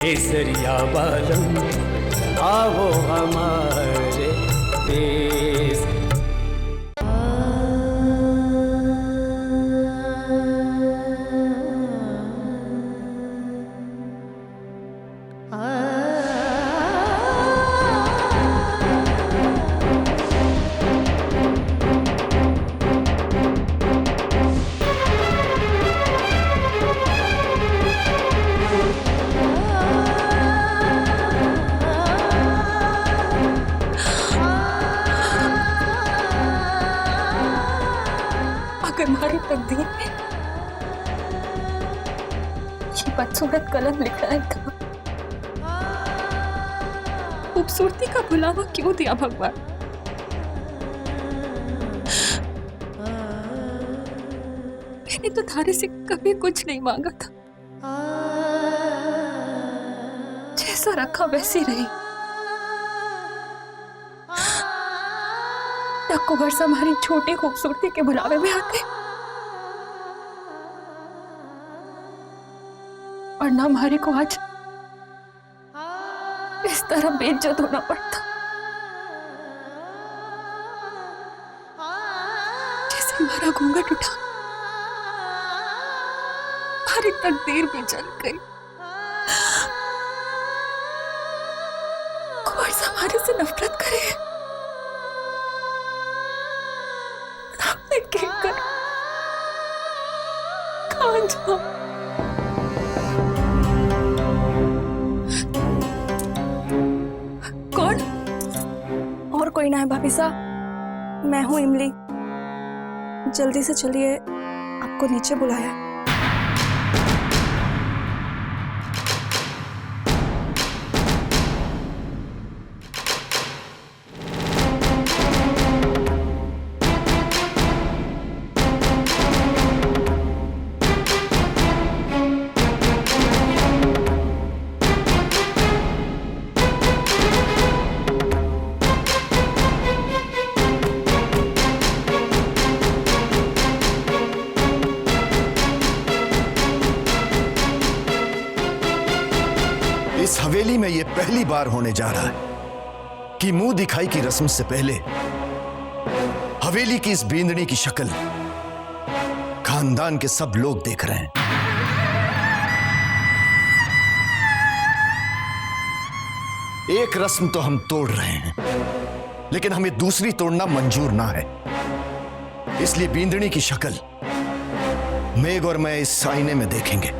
केसरिया बालम आओ हमारे देश। हमारी तकदीर में ये बदसूरत कलम लिखा था। खूबसूरती का बुलावा क्यों दिया भगवान? मैंने तो थारे से कभी कुछ नहीं मांगा था, जैसा रखा वैसी रही। टक्को वर्ष हमारी छोटी खूबसूरती के बुलावे में आते और ना हमारे को आज इस तरह बेइज्जत होना पड़ता, जैसे हमारा घूंघट उठा, हमारी तकदीर भी जल गई। कोई हमारे से नफरत करे, मैं क्या करूं? कहां जाऊं? और कोई ना है भाभी साहब, मैं हूँ इमली। जल्दी से चलिए, आपको नीचे बुलाया। इस हवेली में यह पहली बार होने जा रहा है कि मुंह दिखाई की रस्म से पहले हवेली की इस बींदनी की शक्ल खानदान के सब लोग देख रहे हैं। एक रस्म तो हम तोड़ रहे हैं, लेकिन हमें दूसरी तोड़ना मंजूर ना है। इसलिए बींदनी की शक्ल मेघ और मैं इस आईने में देखेंगे।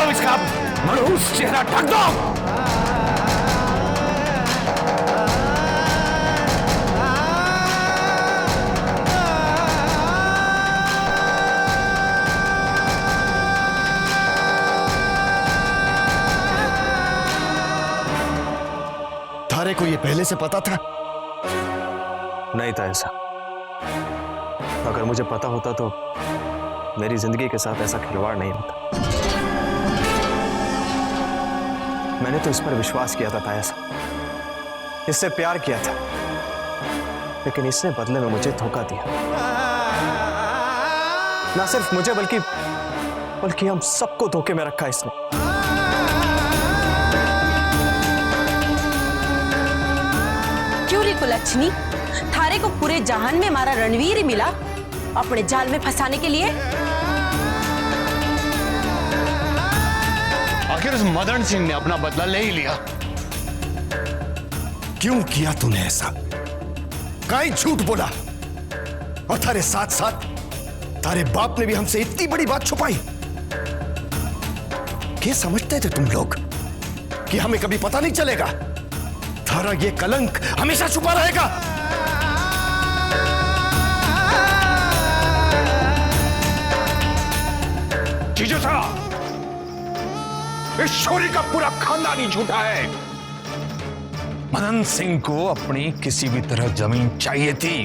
इसका मनहूस चेहरा ढक दो। थारे को ये पहले से पता था? नहीं था ऐसा। अगर मुझे पता होता तो मेरी जिंदगी के साथ ऐसा खिलवाड़ नहीं होता। मैंने तो इस पर विश्वास किया था तायसा, इससे प्यार किया था, लेकिन इसने बदले में मुझे धोखा दिया। ना सिर्फ मुझे बल्कि हम सबको धोखे में रखा है इसने। क्यों रे कुलच्छनी, थारे को पूरे जहान में हमारा रणवीर ही मिला अपने जाल में फंसाने के लिए। आखिर उस मदन सिंह ने अपना बदला ले ही लिया। क्यों किया तूने ऐसा? काहे झूठ बोला? और थारे साथ साथ तारे बाप ने भी हमसे इतनी बड़ी बात छुपाई। क्या समझते थे तुम लोग कि हमें कभी पता नहीं चलेगा? थारा ये कलंक हमेशा छुपा रहेगा। जीजू साहब, इस शोरी का पूरा खानदान ही झूठा है। मदन सिंह को अपनी किसी भी तरह जमीन चाहिए थी।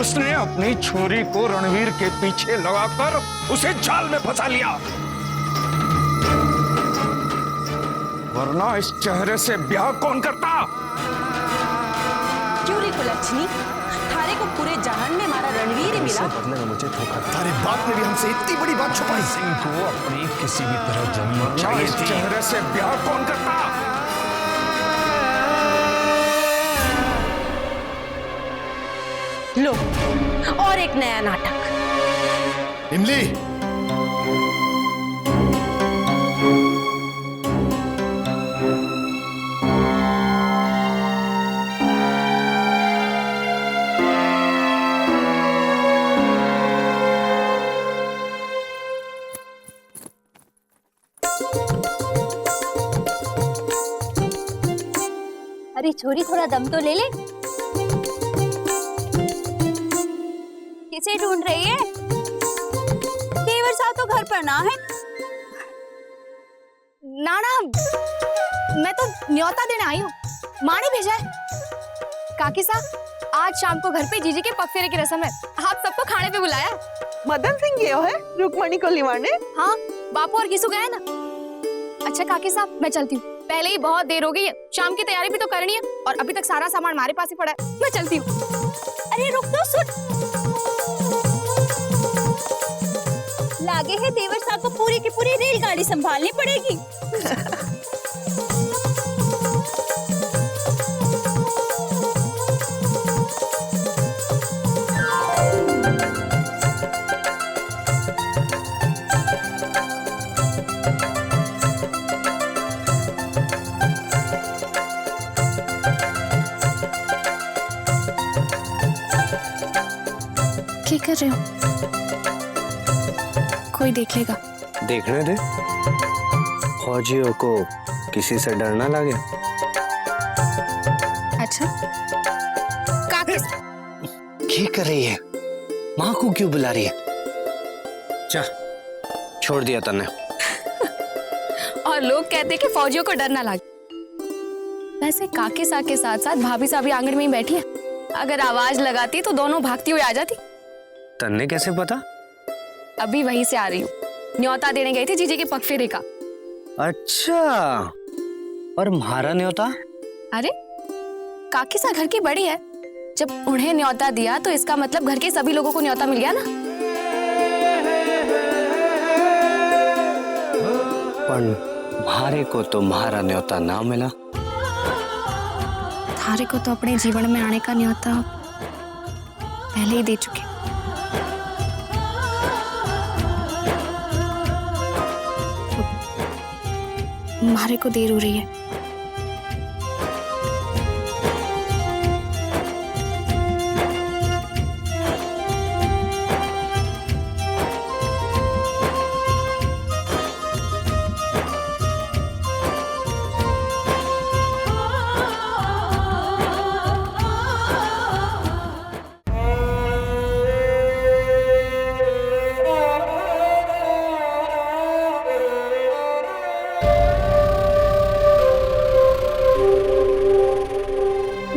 उसने अपनी छोरी को रणवीर के पीछे लगाकर उसे जाल में फंसा लिया, वरना इस चेहरे से ब्याह कौन करता? क्यों रे कुलच्छनी, थारे को पूरे जहान में हमारा रणवीर ही मिला। बदले में मुझे धोखा दिया। तारे बाप ने भी हमसे इतनी बड़ी बात छुपाई। सिंह को अपनी किसी भी तरह जमीन चाहिए थी, चेहरे से ब्याह कौन करता? लो, और एक नया नाटक। इमली, अरे छोरी, थोड़ा दम तो ले ले। किसे ढूंढ रही है? देवर साहब तो घर पर ना है। नाना, मैं तो न्योता देने आई हूँ। माँ ने भेजा है। काकी साहब, आज शाम को घर पे जीजी के पगफेरे की रस्म है। आप सबको खाने पे बुलाया। मदन सिंह गया है रुक्मणी को लिवाने। हाँ, बापू और किसु गए ना। अच्छा काकी साहब, मैं चलती हूँ। पहले ही बहुत देर हो गई है, शाम की तैयारी भी तो करनी है और अभी तक सारा सामान हमारे पास ही पड़ा है। मैं चलती हूँ। अरे रुक तो, सुन। लागे है देवर साहब को पूरी की पूरी रेलगाड़ी संभालनी पड़ेगी। क्या कर रहे हो? कोई देख लेगा। देखने दे, फौजियों को किसी से डर ना लगे। अच्छा, काकी क्या कर रही है? माँ को क्यों बुला रही है? छोड़ दिया तन्ने। और लोग कहते हैं कि फौजियों को डर ना लगे। वैसे काकी साहब के साथ साथ भाभी साहब भी आंगन में ही बैठी है। अगर आवाज लगाती तो दोनों भागती हुई आ जाती। तन्ने कैसे पता? अभी वहीं से आ रही हूँ। न्योता देने गई थी जीजी के पगफेरे का। अच्छा, और म्हारा न्योता? अरे काकी सा घर की बड़ी है, जब उन्हें न्योता दिया तो इसका मतलब घर के सभी लोगों को न्योता मिल गया ना। पर म्हारे को तो म्हारा न्योता ना मिला। थारे को तो अपने जीवन में आने का न्योता पहले ही दे चुके। म्हारे को देर हो रही है।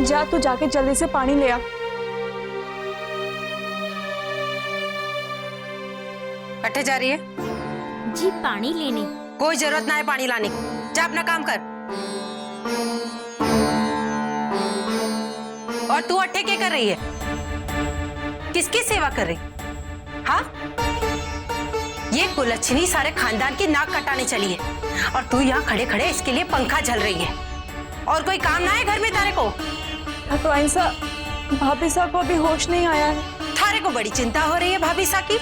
जा, तू जाके जल्दी से पानी ले आ। कट्ठे जा रही है? जी पानी लेने। कोई जरूरत ना है पानी लाने की, जा अपना काम कर। और तू अट्ठे क्या कर रही है? किसकी सेवा कर रही? हाँ, ये कुलच्छनी सारे खानदान की नाक कटाने चली है और तू यहाँ खड़े खड़े इसके लिए पंखा झल रही है। और कोई काम ना है घर में तारे को? ठाकुराइन सा, भाभी साहब को अभी होश नहीं आया है। थारे को बड़ी चिंता हो रही है भाभी सा की?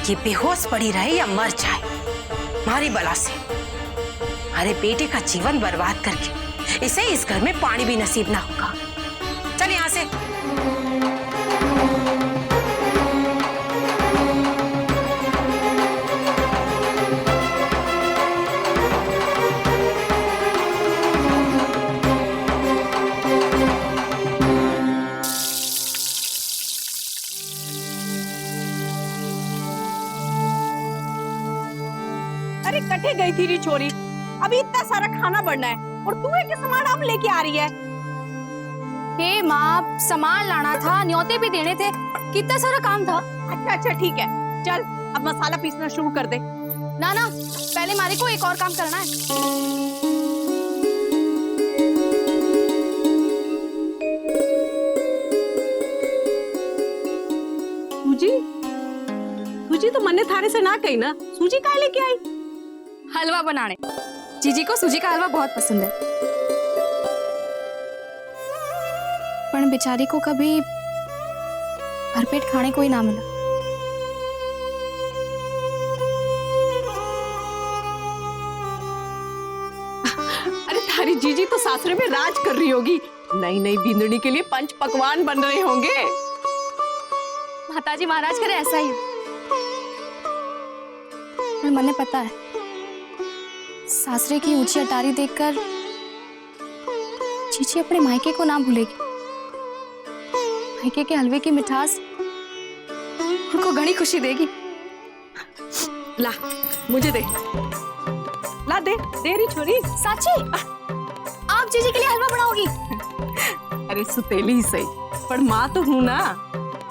ये बेहोश पड़ी रहे या मर जाए, मारी बला से। अरे बेटे का जीवन बर्बाद करके इसे इस घर में पानी भी नसीब ना होगा। चल यहाँ से। अरे कटे गई थी री छोरी, अभी इतना सारा खाना बनना है और तू एक सामान आप लेके आ रही है। हे माँ, सामान लाना था, न्योते भी देने थे, कितना सारा काम था। अच्छा अच्छा ठीक है, चल अब मसाला पीसना शुरू कर दे। ना ना, पहले मारी को एक और काम करना है। सूजी तो मन्ने थारे से ना कही ना, सूजी काहे लेके आई? हलवा बनाने। जीजी को सूजी का हलवा बहुत पसंद है, पर बेचारी को कभी भरपेट खाने को ही ना मिला। अरे थारी जीजी तो सासरे में राज कर रही होगी, नई नई बींदनी के लिए पंच पकवान बन रहे होंगे। माताजी महाराज करे ऐसा ही, पर मन्ने पता है सासरे की ऊंची अटारी देखकर चीची अपने मायके को ना भूलेगी। मायके के हलवे की मिठास उनको घनी खुशी देगी। ला मुझे दे, ला दे, दे रही छोरी। साची, आप जीजी के लिए हलवा बनाओगी? अरे सुतेली ही सही, पर माँ तो हूं ना।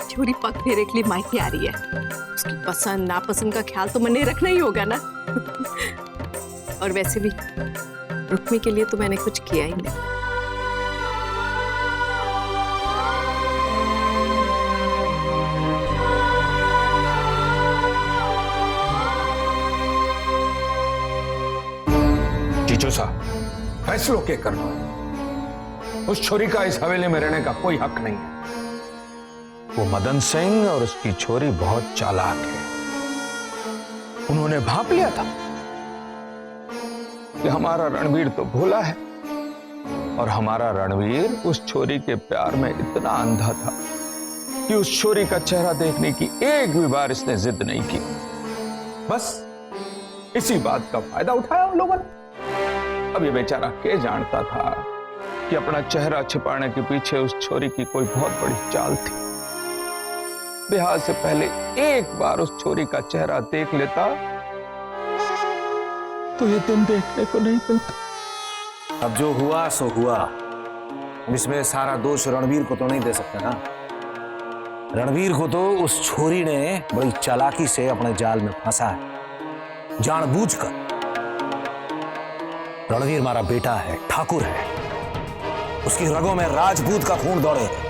छोरी पग फेरे के लिए मायके आ रही है, उसकी पसंद नापसंद का ख्याल तो मैंने रखना ही होगा ना। और वैसे भी रुक्मी के लिए तो मैंने कुछ किया ही नहीं। जीजू साहब, फैसलों के करना, उस छोरी का इस हवेली में रहने का कोई हक नहीं है। वो मदन सिंह और उसकी छोरी बहुत चालाक है। उन्होंने भांप लिया था कि हमारा रणवीर तो भोला है, और हमारा रणवीर उस छोरी के प्यार में इतना अंधा था कि उस छोरी का चेहरा देखने की एक भी बार इसने जिद नहीं की। बस इसी बात का फायदा उठाया उन लोगों ने। अब ये बेचारा क्या जानता था कि अपना चेहरा छिपाने के पीछे उस छोरी की कोई बहुत बड़ी चाल थी। ब्याह से पहले एक बार उस छोरी का चेहरा देख लेता तो ये दिन देखने को नहीं मिलता। अब जो हुआ सो हुआ, इसमें सारा दोष रणवीर को तो नहीं दे सकते ना। रणवीर को तो उस छोरी ने बड़ी चालाकी से अपने जाल में फंसा है, जानबूझकर। रणवीर हमारा बेटा है, ठाकुर है, उसकी रगों में राजपूत का खून दौड़े है।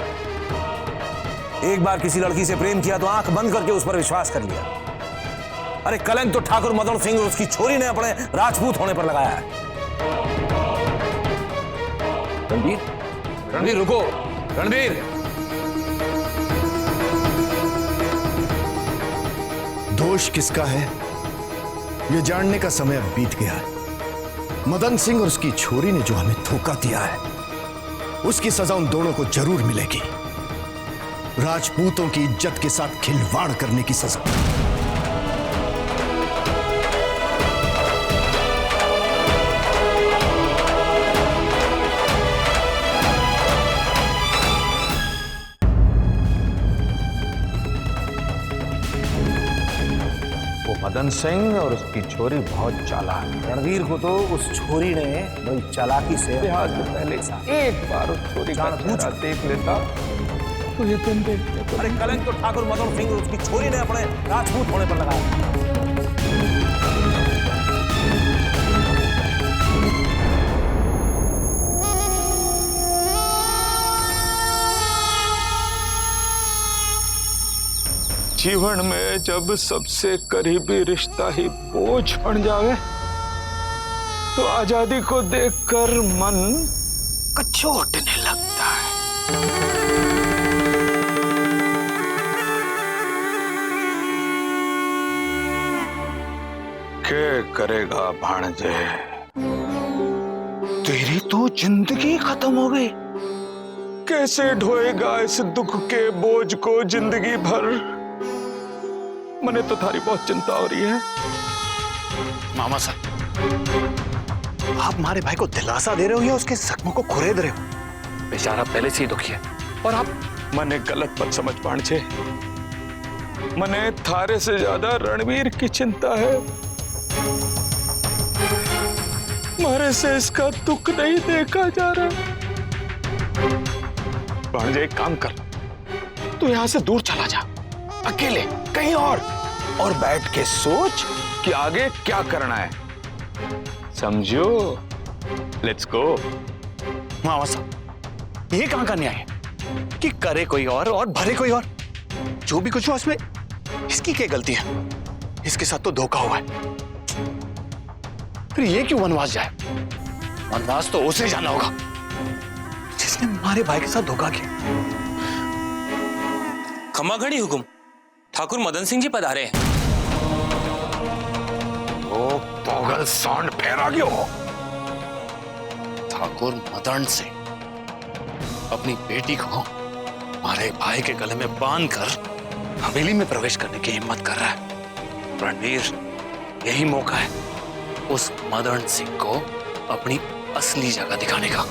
एक बार किसी लड़की से प्रेम किया तो आंख बंद करके उस पर विश्वास कर लिया। अरे कलंक तो ठाकुर मदन सिंह और उसकी छोरी ने अपने राजपूत होने पर लगाया है। रणवीर, रणवीर रुको, रणवीर। दोष किसका है यह जानने का समय अब बीत गया है। मदन सिंह और उसकी छोरी ने जो हमें धोखा दिया है, उसकी सजा उन दोनों को जरूर मिलेगी। राजपूतों की इज्जत के साथ खिलवाड़ करने की सजा। मदन सिंह और उसकी छोरी बहुत चालाक है। रणवीर को तो उस छोरी ने बड़ी चालाकी से ब्याह से पहले एक बार उस छोरी का चेहरा देख लेता तो ये दिन देखने को। अरे कलंक तो ठाकुर मदन सिंह और उसकी छोरी ने अपने राजपूत होने पर लगाया। जीवन में जब सबसे करीबी रिश्ता ही बोझ बन जावे तो आजादी को देखकर मन कचोटने लगता है। क्या करेगा भाणजे, तेरी तो जिंदगी खत्म हो गई। कैसे ढोएगा इस दुख के बोझ को जिंदगी भर। मने तो थारी बहुत चिंता हो रही है। मामा साहब, आप हमारे भाई को दिलासा दे रहे हो या उसके जख्मों को खुरेद रहे हो? बेचारा पहले से ही दुखी है। और आप मने गलत मत समझ भाणजे, मने थारे से ज्यादा रणवीर की चिंता है। मारे से इसका दुख नहीं देखा जा रहा। भाणजे एक काम कर, तू यहां से दूर चला जा, अकेले कहीं और बैठ के सोच कि आगे क्या करना है। समझो? Let's go. मामा साहब, ये कहां का न्याय है कि करे कोई और भरे कोई और? जो भी कुछ हुआ उसमें इसकी क्या गलती है? इसके साथ तो धोखा हुआ है, फिर ये क्यों वनवास जाए? वनवास तो उसे जाना होगा जिसने हमारे भाई के साथ धोखा किया। खमाघड़ी हुकुम, ठाकुर मदन सिंह जी पधारे हैं। ओ पागल सांड फेरा क्यों हो? ठाकुर मदन सिंह अपनी बेटी को हमारे भाई के गले में बांधकर हवेली में प्रवेश करने की हिम्मत कर रहा है। रणवीर, यही मौका है उस मदन सिंह को अपनी असली जगह दिखाने का।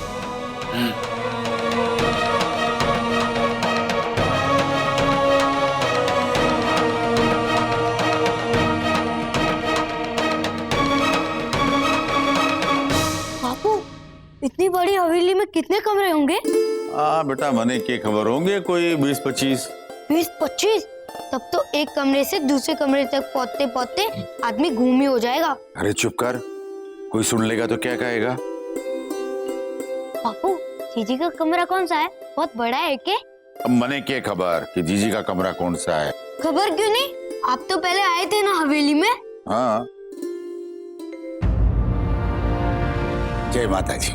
बापू, इतनी बड़ी हवेली में कितने कमरे होंगे? बेटा, मने की खबर होंगे कोई 20-25। 20-25? तब तो एक कमरे से दूसरे कमरे तक पहुंचते पहुंचते आदमी घूम ही हो जाएगा। अरे चुप कर, कोई सुन लेगा तो क्या कहेगा? बापू, जीजी का कमरा कौन सा है? बहुत बड़ा है क्या? अब मने क्या खबर कि जीजी का कमरा कौन सा है? खबर क्यों नहीं? आप तो पहले आए थे ना हवेली में। हाँ। जय माता जी।